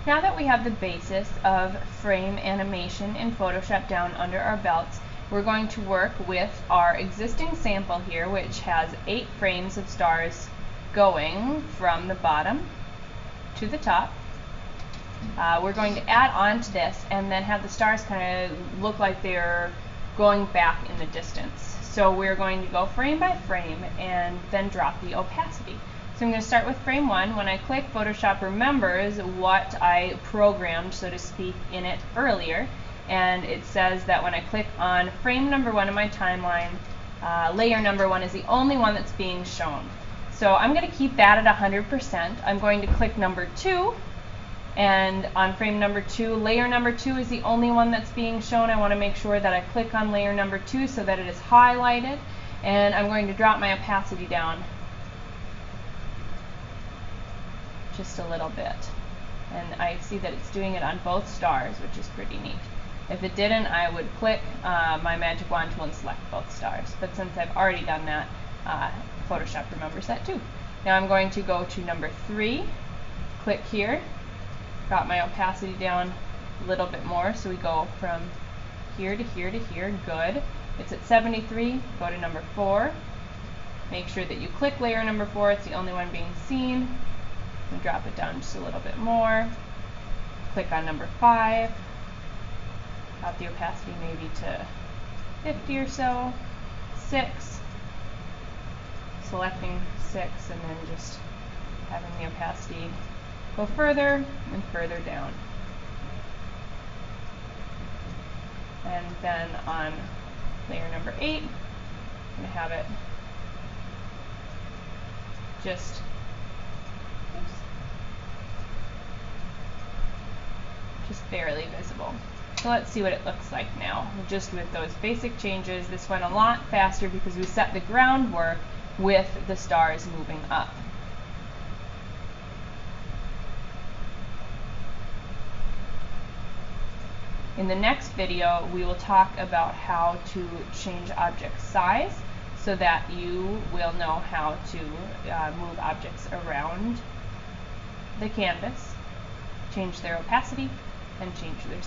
Now that we have the basis of frame animation in Photoshop down under our belts, we're going to work with our existing sample here, which has 8 frames of stars going from the bottom to the top. We're going to add on to this and then have the stars kind of look like they're going back in the distance. So we're going to go frame by frame and then drop the opacity. So I'm going to start with frame 1. When I click, Photoshop remembers what I programmed, so to speak, in it earlier. And it says that when I click on frame number 1 in my timeline, layer number 1 is the only one that's being shown. So I'm going to keep that at 100%. I'm going to click number 2. And on frame number 2, layer number 2 is the only one that's being shown. I want to make sure that I click on layer number 2 so that it is highlighted. And I'm going to drop my opacity down just a little bit. And I see that it's doing it on both stars, which is pretty neat. If it didn't, I would click my magic wand tool and select both stars. But since I've already done that, Photoshop remembers that too. Now I'm going to go to number 3, click here, drop my opacity down a little bit more, so we go from here to here to here. Good. It's at 73. Go to number 4. Make sure that you click layer number 4. It's the only one being seen. And drop it down just a little bit more. Click on number 5. Drop the opacity maybe to 50 or so. 6. Selecting 6 and then just having the opacity go further and further down. And then on layer number 8, I'm going to have it just barely visible. So let's see what it looks like now. Just with those basic changes, this went a lot faster because we set the groundwork with the stars moving up. In the next video, we will talk about how to change object size so that you will know how to move objects around the canvas, change their opacity, and change their